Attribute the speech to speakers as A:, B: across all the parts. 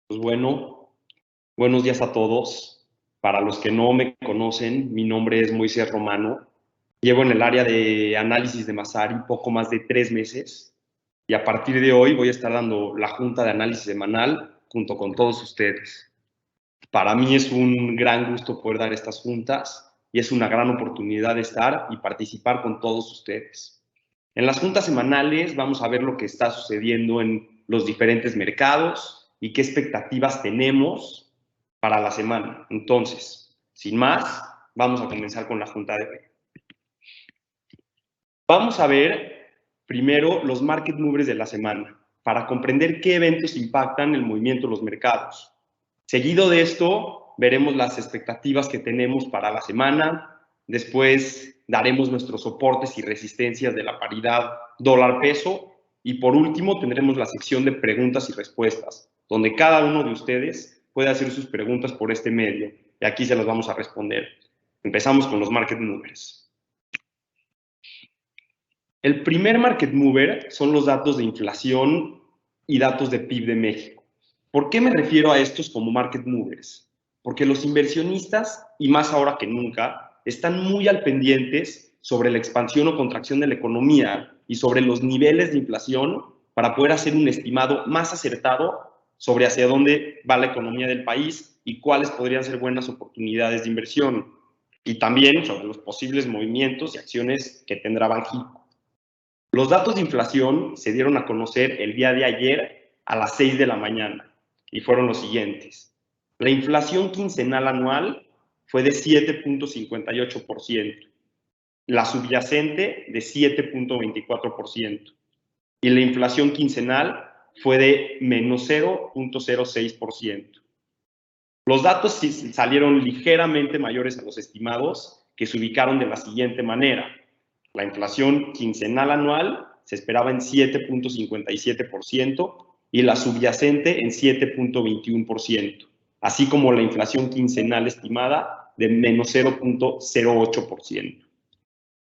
A: Pues bueno, buenos días a todos. Para los que no me conocen, mi nombre es Moisés Romano. Llevo en el área de análisis de Masari poco más de 3 meses y a partir de hoy voy a estar dando la junta de análisis semanal junto con todos ustedes. Para mí es un gran gusto poder dar estas juntas y es una gran oportunidad de estar y participar con todos ustedes. En las juntas semanales vamos a ver lo que está sucediendo en los diferentes mercados y qué expectativas tenemos para la semana. Entonces, sin más, vamos a comenzar con la junta de hoy. Vamos a ver primero los market movers de la semana para comprender qué eventos impactan el movimiento de los mercados. Seguido de esto, veremos las expectativas que tenemos para la semana. Después daremos nuestros soportes y resistencias de la paridad dólar-peso. Y por último, tendremos la sección de preguntas y respuestas, donde cada uno de ustedes puede hacer sus preguntas por este medio. Y aquí se las vamos a responder. Empezamos con los market movers. El primer market mover son los datos de inflación y datos de PIB de México. ¿Por qué me refiero a estos como market movers? Porque los inversionistas, y más ahora que nunca, están muy al pendientes sobre la expansión o contracción de la economía y sobre los niveles de inflación para poder hacer un estimado más acertado sobre hacia dónde va la economía del país y cuáles podrían ser buenas oportunidades de inversión. Y también sobre los posibles movimientos y acciones que tendrá Banxico. Los datos de inflación se dieron a conocer el día de ayer a las 6 de la mañana y fueron los siguientes. La inflación quincenal anual fue de 7.58%, la subyacente de 7.24% y la inflación quincenal fue de menos 0.06%. Los datos salieron ligeramente mayores a los estimados, que se ubicaron de la siguiente manera. La inflación quincenal anual se esperaba en 7.57% y la subyacente en 7.21%, así como la inflación quincenal estimada de menos 0.08%.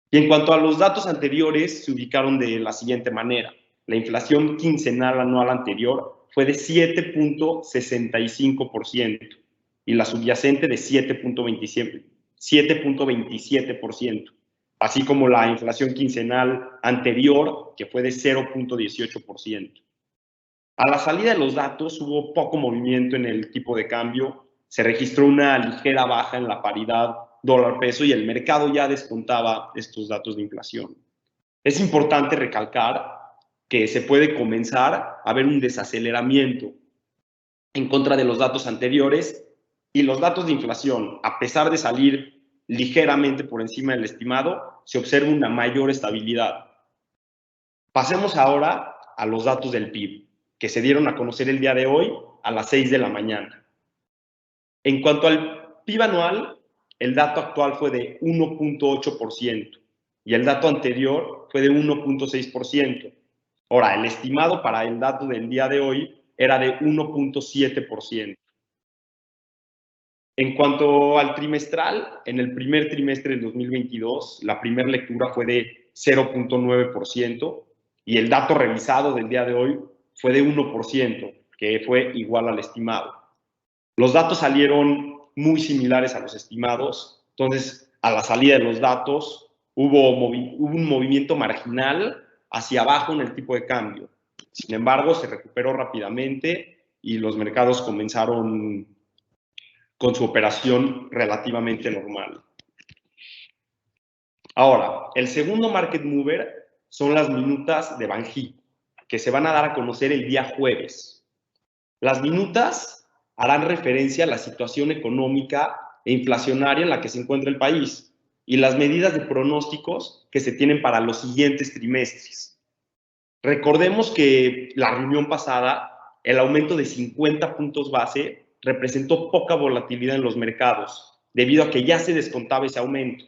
A: Y en cuanto a los datos anteriores, se ubicaron de la siguiente manera. La inflación quincenal anual anterior fue de 7.65% y la subyacente de 7.27%, así como la inflación quincenal anterior, que fue de 0.18%. A la salida de los datos hubo poco movimiento en el tipo de cambio, se registró una ligera baja en la paridad dólar-peso y el mercado ya descontaba estos datos de inflación. Es importante recalcar que se puede comenzar a ver un desaceleramiento en contra de los datos anteriores y los datos de inflación, a pesar de salir ligeramente por encima del estimado, se observa una mayor estabilidad. Pasemos ahora a los datos del PIB, que se dieron a conocer el día de hoy a las 6 de la mañana. En cuanto al PIB anual, el dato actual fue de 1.8% y el dato anterior fue de 1.6%. Ahora, el estimado para el dato del día de hoy era de 1.7%. En cuanto al trimestral, en el primer trimestre del 2022, la primera lectura fue de 0.9% y el dato revisado del día de hoy fue de 1%, que fue igual al estimado. Los datos salieron muy similares a los estimados, entonces a la salida de los datos hubo un movimiento marginal hacia abajo en el tipo de cambio. Sin embargo, se recuperó rápidamente y los mercados comenzaron con su operación relativamente normal. Ahora, el segundo market mover son las minutas de Banxico, que se van a dar a conocer el día jueves. Las minutas harán referencia a la situación económica e inflacionaria en la que se encuentra el país y las medidas de pronósticos que se tienen para los siguientes trimestres. Recordemos que la reunión pasada, el aumento de 50 puntos base representó poca volatilidad en los mercados, debido a que ya se descontaba ese aumento.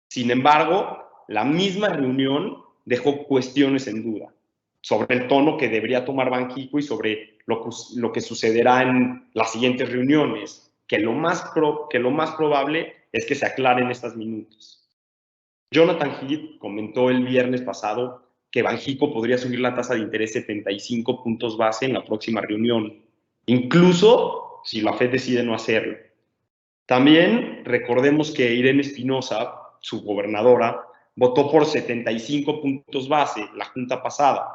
A: Sin embargo, la misma reunión dejó cuestiones en duda sobre el tono que debería tomar Banxico y sobre lo que sucederá en las siguientes reuniones, que lo más probable es que se aclaren estas minutas. Jonathan Heath comentó el viernes pasado que Banxico podría subir la tasa de interés 75 puntos base en la próxima reunión. incluso si la Fed decide no hacerlo. También recordemos que Irene Espinosa, su gobernadora, votó por 75 puntos base la junta pasada,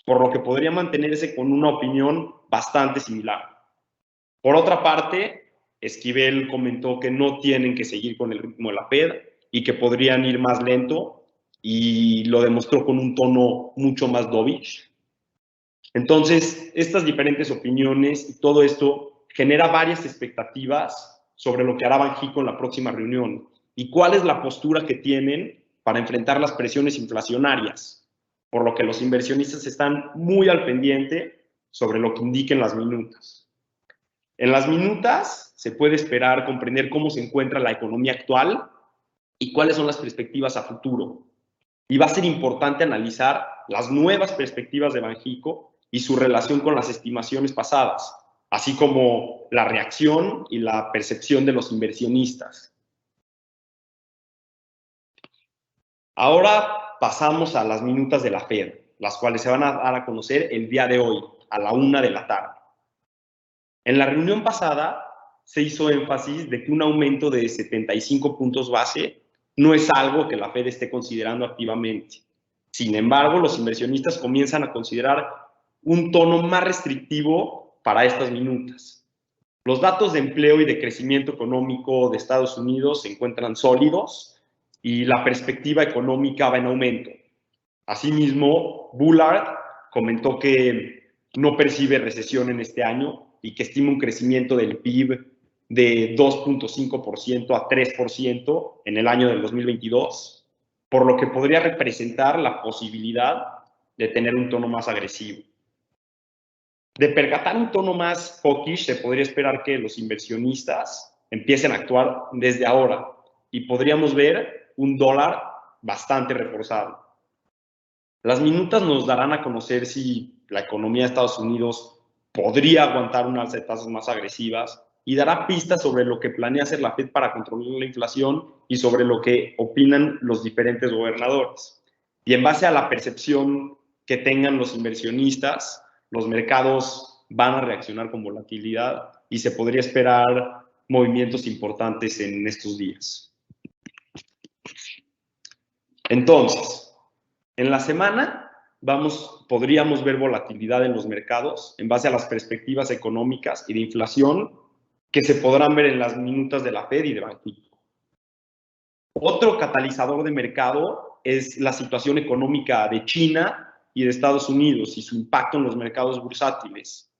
A: por lo que podría mantenerse con una opinión bastante similar. Por otra parte, Esquivel comentó que no tienen que seguir con el ritmo de la Fed y que podrían ir más lento, y lo demostró con un tono mucho más dovish. Entonces, estas diferentes opiniones y todo esto genera varias expectativas sobre lo que hará Banxico en la próxima reunión y cuál es la postura que tienen para enfrentar las presiones inflacionarias, por lo que los inversionistas están muy al pendiente sobre lo que indiquen las minutas. En las minutas se puede esperar comprender cómo se encuentra la economía actual y cuáles son las perspectivas a futuro. Y va a ser importante analizar las nuevas perspectivas de Banxico y su relación con las estimaciones pasadas, así como la reacción y la percepción de los inversionistas. Ahora pasamos a las minutas de la Fed, las cuales se van a dar a conocer el día de hoy, a la 1 de la tarde. En la reunión pasada se hizo énfasis de que un aumento de 75 puntos base no es algo que la Fed esté considerando activamente. Sin embargo, los inversionistas comienzan a considerar un tono más restrictivo para estas minutas. Los datos de empleo y de crecimiento económico de Estados Unidos se encuentran sólidos y la perspectiva económica va en aumento. Asimismo, Bullard comentó que no percibe recesión en este año y que estima un crecimiento del PIB de 2.5% a 3% en el año del 2022, por lo que podría representar la posibilidad de tener un tono más agresivo. De percatar un tono más hawkish, se podría esperar que los inversionistas empiecen a actuar desde ahora y podríamos ver un dólar bastante reforzado. Las minutas nos darán a conocer si la economía de Estados Unidos podría aguantar un alza de tasas más agresivas y dará pistas sobre lo que planea hacer la Fed para controlar la inflación y sobre lo que opinan los diferentes gobernadores. Y en base a la percepción que tengan los inversionistas, los mercados van a reaccionar con volatilidad y se podría esperar movimientos importantes en estos días. Entonces, en la semana podríamos ver volatilidad en los mercados en base a las perspectivas económicas y de inflación que se podrán ver en las minutas de la Fed y de Banxico. Otro catalizador de mercado es la situación económica de China y de Estados Unidos y su impacto en los mercados bursátiles.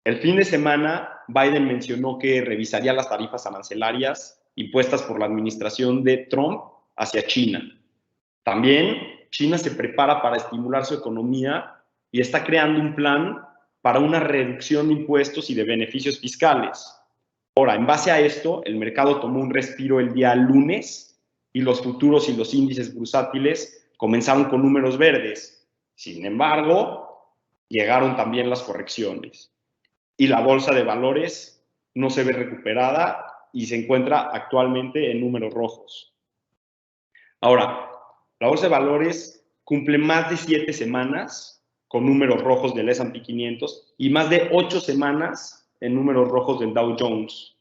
A: El fin de semana, Biden mencionó que revisaría las tarifas arancelarias impuestas por la administración de Trump hacia China. También China se prepara para estimular su economía y está creando un plan para una reducción de impuestos y de beneficios fiscales. Ahora, en base a esto, el mercado tomó un respiro el día lunes y los futuros y los índices bursátiles comenzaron con números verdes. Sin embargo, llegaron también las correcciones y la bolsa de valores no se ve recuperada y se encuentra actualmente en números rojos. Ahora, la bolsa de valores cumple más de 7 semanas con números rojos del S&P 500 y más de 8 semanas en números rojos del Dow Jones.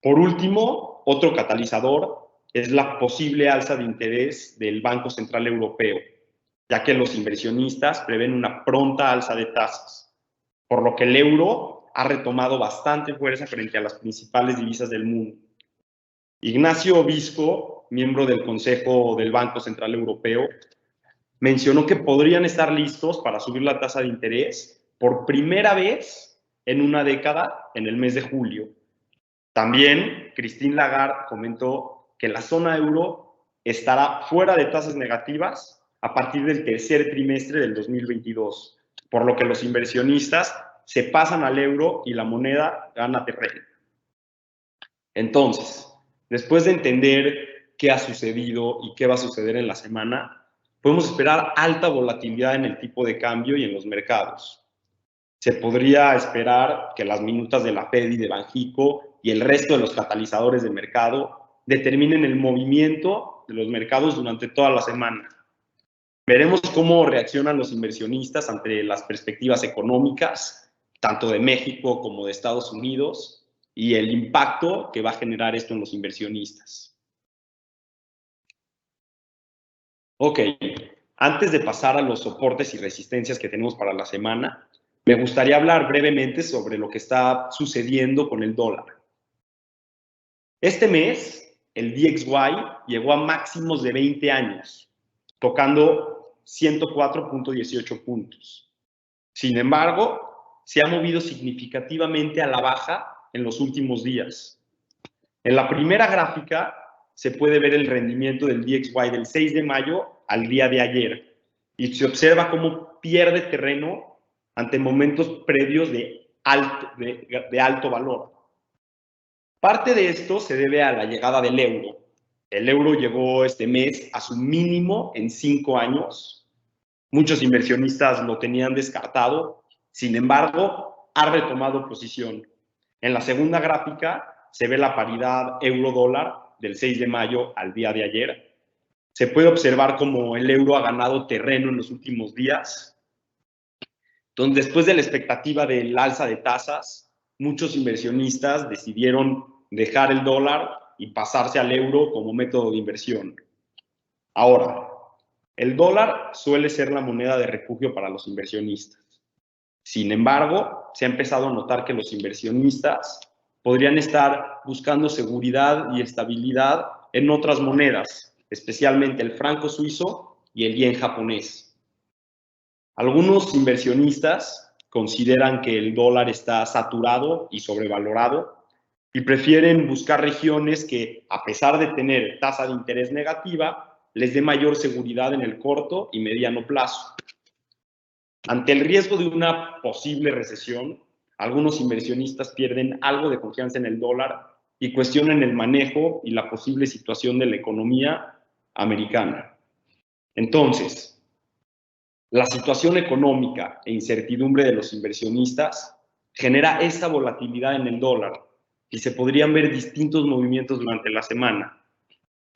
A: Por último, otro catalizador es la posible alza de interés del Banco Central Europeo, ya que los inversionistas prevén una pronta alza de tasas, por lo que el euro ha retomado bastante fuerza frente a las principales divisas del mundo. Ignacio Visco, miembro del Consejo del Banco Central Europeo, mencionó que podrían estar listos para subir la tasa de interés por primera vez en una década en el mes de julio. También Christine Lagarde comentó que la zona euro estará fuera de tasas negativas a partir del tercer trimestre del 2022, por lo que los inversionistas se pasan al euro y la moneda gana terreno. Entonces, después de entender qué ha sucedido y qué va a suceder en la semana, podemos esperar alta volatilidad en el tipo de cambio y en los mercados. Se podría esperar que las minutas de la Fed y de Banxico y el resto de los catalizadores de mercado determinen el movimiento de los mercados durante toda la semana. Veremos cómo reaccionan los inversionistas ante las perspectivas económicas, tanto de México como de Estados Unidos, y el impacto que va a generar esto en los inversionistas. Ok, antes de pasar a los soportes y resistencias que tenemos para la semana, me gustaría hablar brevemente sobre lo que está sucediendo con el dólar. Este mes, el DXY llegó a máximos de 20 años, tocando 104.18 puntos. Sin embargo, se ha movido significativamente a la baja en los últimos días. En la primera gráfica se puede ver el rendimiento del DXY del 6 de mayo al día de ayer y se observa cómo pierde terreno ante momentos previos de alto valor. Parte de esto se debe a la llegada del euro. El euro llegó este mes a su mínimo en 5 años. Muchos inversionistas lo tenían descartado. Sin embargo, ha retomado posición. En la segunda gráfica se ve la paridad euro-dólar del 6 de mayo al día de ayer. Se puede observar cómo el euro ha ganado terreno en los últimos días. Entonces, después de la expectativa del alza de tasas, muchos inversionistas decidieron dejar el dólar y pasarse al euro como método de inversión. Ahora, el dólar suele ser la moneda de refugio para los inversionistas. Sin embargo, se ha empezado a notar que los inversionistas podrían estar buscando seguridad y estabilidad en otras monedas, especialmente el franco suizo y el yen japonés. Algunos inversionistas consideran que el dólar está saturado y sobrevalorado y prefieren buscar regiones que, a pesar de tener tasa de interés negativa, les dé mayor seguridad en el corto y mediano plazo. Ante el riesgo de una posible recesión, algunos inversionistas pierden algo de confianza en el dólar y cuestionan el manejo y la posible situación de la economía americana. Entonces, la situación económica e incertidumbre de los inversionistas genera esta volatilidad en el dólar y se podrían ver distintos movimientos durante la semana.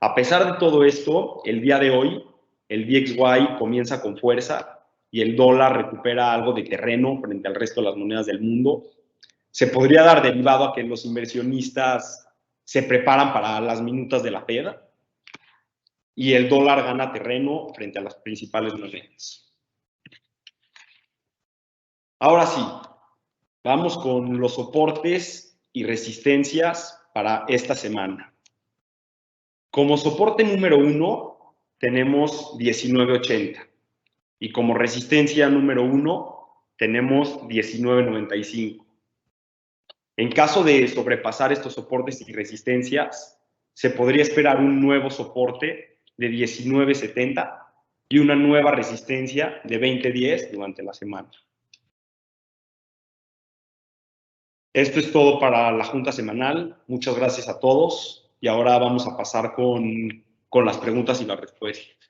A: A pesar de todo esto, el día de hoy, el DXY comienza con fuerza y el dólar recupera algo de terreno frente al resto de las monedas del mundo. Se podría dar derivado a que los inversionistas se preparan para las minutas de la Fed y el dólar gana terreno frente a las principales monedas. Ahora sí, vamos con los soportes y resistencias para esta semana. Como soporte número 1 tenemos 19.80 y como resistencia número 1 tenemos 19.95. En caso de sobrepasar estos soportes y resistencias, se podría esperar un nuevo soporte de 19.70 y una nueva resistencia de 20.10 durante la semana. Esto es todo para la junta semanal. Muchas gracias a todos y ahora vamos a pasar con las preguntas y las respuestas.